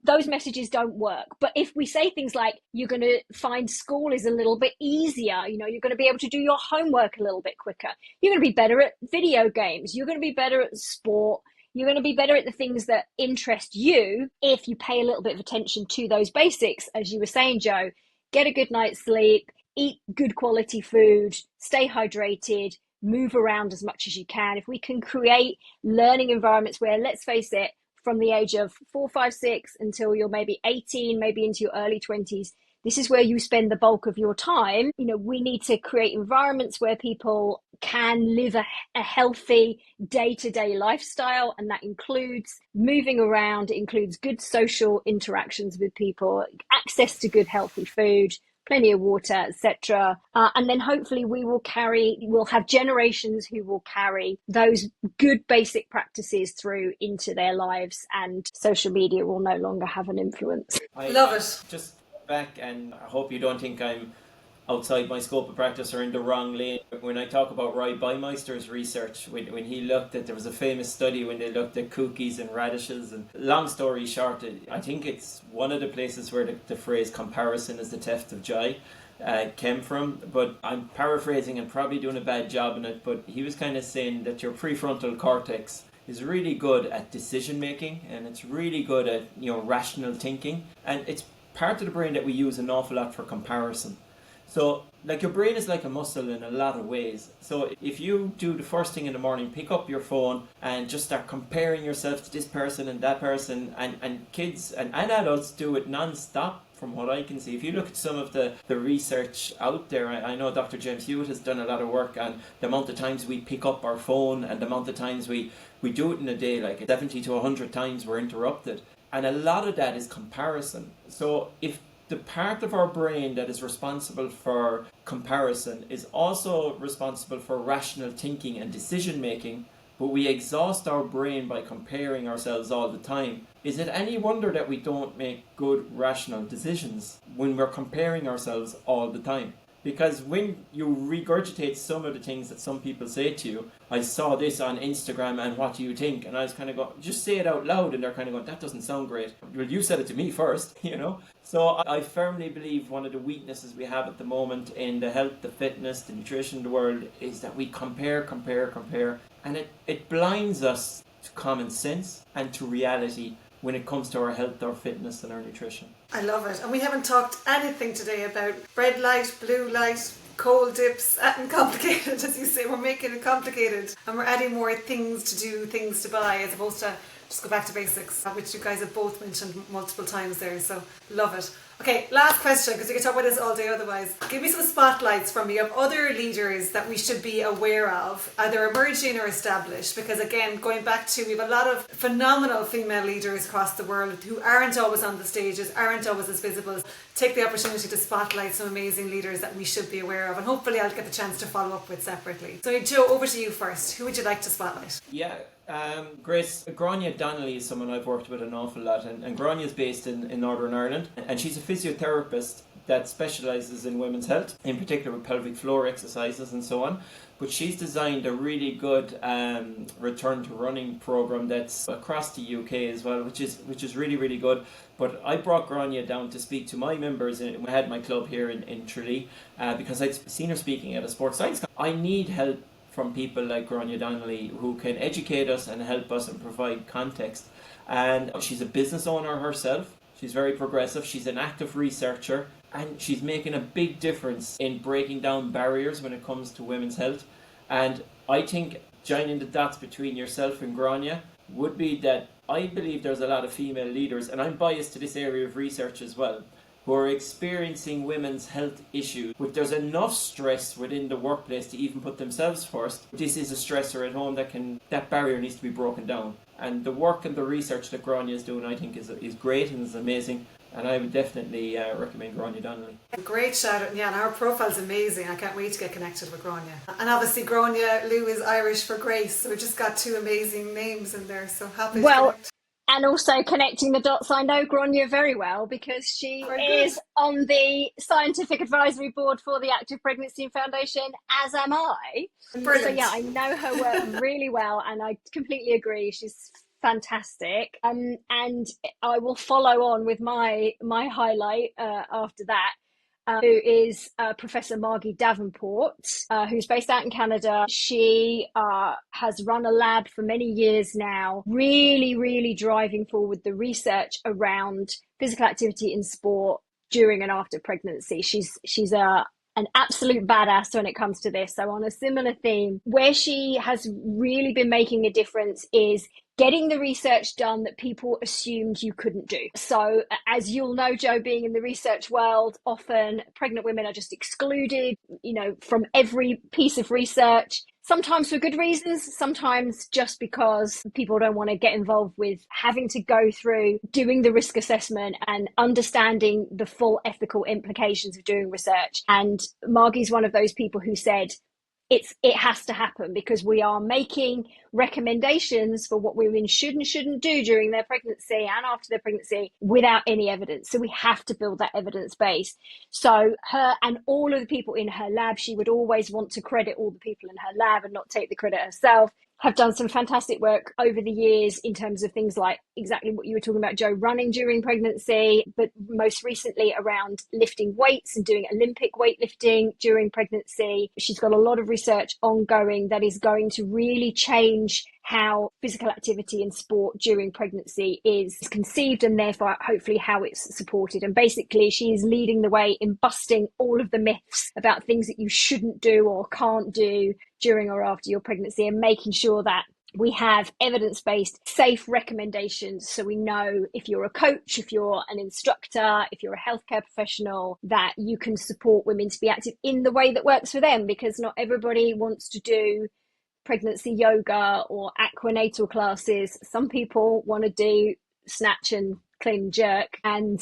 Speaker 2: those messages don't work. But if we say things like, you're going to find school is a little bit easier, you're going to be able to do your homework a little bit quicker, you're going to be better at video games, you're going to be better at sport, You're going to be better at the things that interest you if you pay a little bit of attention to those basics. As you were saying, Joe, get a good night's sleep, eat good quality food, stay hydrated, move around as much as you can. If we can create learning environments where, let's face it, from the age of 4, 5, 6 until you're maybe 18, maybe into your early 20s, this is where you spend the bulk of your time. We need to create environments where people can live a healthy day-to-day lifestyle, and that includes moving around, it includes good social interactions with people, access to good healthy food, plenty of water, etc. And then hopefully we'll have generations who will carry those good basic practices through into their lives, and social media will no longer have an influence.
Speaker 1: I love it.
Speaker 3: Just back, and I hope you don't think I'm outside my scope of practice or in the wrong lane. When I talk about Roy Baumeister's research, when he looked at, there was a famous study when they looked at cookies and radishes, and long story short, I think it's one of the places where the phrase comparison is the theft of joy came from, but I'm paraphrasing and probably doing a bad job in it, but he was kind of saying that your prefrontal cortex is really good at decision making, and it's really good at rational thinking, and it's part of the brain that we use an awful lot for comparison. So, like, your brain is like a muscle in a lot of ways. So if you do the first thing in the morning, pick up your phone and just start comparing yourself to this person and that person, and kids and adults do it non-stop from what I can see. If you look at some of the research out there, I know Dr. James Hewitt has done a lot of work on the amount of times we pick up our phone and the amount of times we do it in a day, like 70 to 100 times we're interrupted. And a lot of that is comparison. So if the part of our brain that is responsible for comparison is also responsible for rational thinking and decision making, but we exhaust our brain by comparing ourselves all the time, is it any wonder that we don't make good rational decisions when we're comparing ourselves all the time? Because when you regurgitate some of the things that some people say to you, I saw this on Instagram and what do you think? And I was kind of going, just say it out loud, and they're kind of going, that doesn't sound great. Well, you said it to me first, So I firmly believe one of the weaknesses we have at the moment in the health, the fitness, the nutrition, the world is that we compare, and it blinds us to common sense and to reality when it comes to our health, our fitness and our nutrition.
Speaker 1: I love it. And we haven't talked anything today about red light, blue light, cold dips, and complicated, as you say. We're making it complicated, and we're adding more things to do, things to buy, as opposed to just go back to basics, which you guys have both mentioned multiple times there, so love it. Okay, last question, because we could talk about this all day otherwise. Give me some spotlights from you of other leaders that we should be aware of, either emerging or established, because again, going back to, we have a lot of phenomenal female leaders across the world who aren't always on the stages, aren't always as visible. Take the opportunity to spotlight some amazing leaders that we should be aware of, and hopefully I'll get the chance to follow up with separately. So Joe, over to you first. Who would you like to spotlight?
Speaker 3: Yeah. Grace, Grania Donnelly is someone I've worked with an awful lot, and Grania is based in Northern Ireland, and she's a physiotherapist that specialises in women's health, in particular with pelvic floor exercises and so on. But she's designed a really good return to running program that's across the UK as well, which is really, really good. But I brought Grania down to speak to my members. I had my club here in Tralee because I'd seen her speaking at a sports science. I need help from people like Grania Donnelly who can educate us and help us and provide context. And she's a business owner herself. She's very progressive. She's an active researcher, and she's making a big difference in breaking down barriers when it comes to women's health. And I think joining the dots between yourself and Grania would be that I believe there's a lot of female leaders, and I'm biased to this area of research as well, who are experiencing women's health issues. But there's enough stress within the workplace to even put themselves first. This is a stressor at home that barrier needs to be broken down. And the work and the research that Grania is doing, I think, is great and is amazing. And I would definitely recommend Grania Donnelly.
Speaker 1: Great shout out. Yeah, and her profile's amazing. I can't wait to get connected with Grania. And obviously Grania Lou is Irish for Grace, so we just got two amazing names in there. So happy to connect.
Speaker 2: And also connecting the dots, I know Grania very well because she is on the scientific advisory board for the Active Pregnancy Foundation, as am I.
Speaker 1: Brilliant.
Speaker 2: So yeah, I know her work really well, and I completely agree. She's fantastic. And I will follow on with my highlight after that. who is Professor Margie Davenport, who's based out in Canada. She has run a lab for many years now, really driving forward the research around physical activity in sport during and after pregnancy. She's an absolute badass when it comes to this. So on a similar theme, where she has really been making a difference is getting the research done that people assumed you couldn't do. So as you'll know, Joe, being in the research world, often pregnant women are just excluded, from every piece of research, sometimes for good reasons, sometimes just because people don't want to get involved with having to go through doing the risk assessment and understanding the full ethical implications of doing research. And Margie's one of those people who said, it has to happen because we are making recommendations for what women should and shouldn't do during their pregnancy and after their pregnancy without any evidence. So we have to build that evidence base. So her and all of the people in her lab, she would always want to credit all the people in her lab and not take the credit herself, have done some fantastic work over the years in terms of things like exactly what you were talking about, Joe, running during pregnancy, but most recently around lifting weights and doing Olympic weightlifting during pregnancy. She's got a lot of research ongoing that is going to really change how physical activity in sport during pregnancy is conceived and therefore hopefully how it's supported. And basically she is leading the way in busting all of the myths about things that you shouldn't do or can't do during or after your pregnancy and making sure that we have evidence-based, safe recommendations so we know if you're a coach, if you're an instructor, if you're a healthcare professional, that you can support women to be active in the way that works for them, because not everybody wants to do pregnancy yoga or aquanatal classes. Some people want to do snatch and clean and jerk and,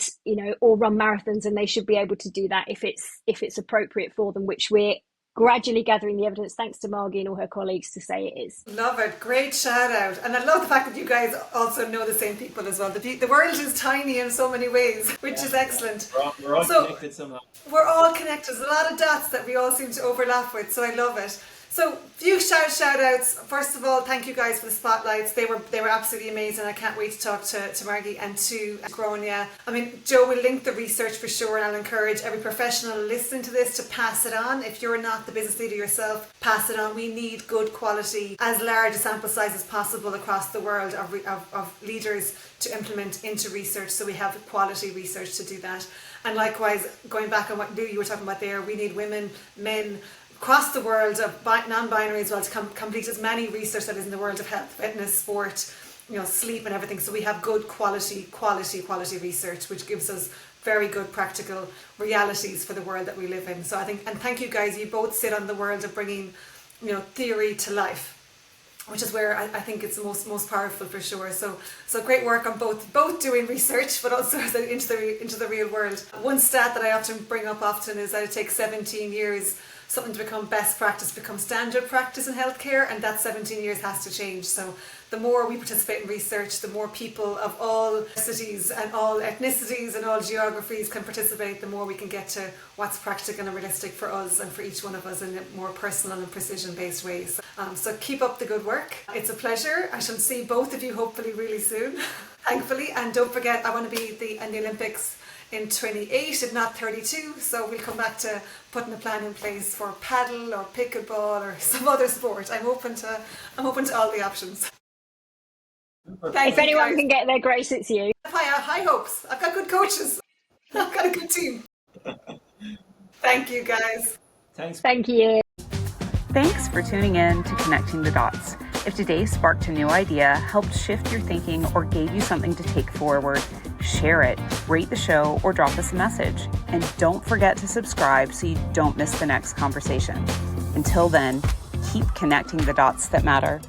Speaker 2: or run marathons, and they should be able to do that if it's appropriate for them, which we're gradually gathering the evidence, thanks to Margie and all her colleagues, to say it is.
Speaker 1: Love it. Great shout out. And I love the fact that you guys also know the same people as well. The world is tiny in so many ways, which is excellent.
Speaker 3: We're all connected somehow.
Speaker 1: We're all connected. There's a lot of dots that we all seem to overlap with, so I love it. So, few shout outs. First of all, thank you guys for the spotlights. They were absolutely amazing. I can't wait to talk to Margie and to Gronia. I mean, Joe will link the research for sure, and I'll encourage every professional listening to this to pass it on. If you're not the business leader yourself, pass it on. We need good quality, as large a sample size as possible across the world of leaders to implement into research, so we have quality research to do that. And likewise, going back on what Lou you were talking about there, we need women, men, across the world of non-binary as well to complete as many research that is in the world of health, fitness, sport, sleep and everything. So we have good quality research, which gives us very good practical realities for the world that we live in. So I think, and thank you guys, you both sit on the world of bringing, theory to life, which is where I think it's the most powerful for sure. So great work on both doing research, but also into the real world. One stat that I often bring up is that it takes 17 years something to become best practice, become standard practice in healthcare, and that 17 years has to change. So the more we participate in research, the more people of all cities and all ethnicities and all geographies can participate, the more we can get to what's practical and realistic for us and for each one of us in a more personal and precision-based ways. So keep up the good work. It's a pleasure. I shall see both of you hopefully really soon, thankfully. And don't forget, I want to be in the Olympics in 28, if not 32, so we'll come back to putting a plan in place for paddle or pickleball or some other sport. I'm open to all the options.
Speaker 2: If anyone can get there, Grace, it's you.
Speaker 1: I have high hopes. I've got good coaches. I've got a good team. Thank you, guys.
Speaker 3: Thanks.
Speaker 2: Thank you.
Speaker 4: Thanks for tuning in to Connecting the Dots. If today sparked a new idea, helped shift your thinking, or gave you something to take forward, share it, rate the show, or drop us a message. And don't forget to subscribe so you don't miss the next conversation. Until then, keep connecting the dots that matter.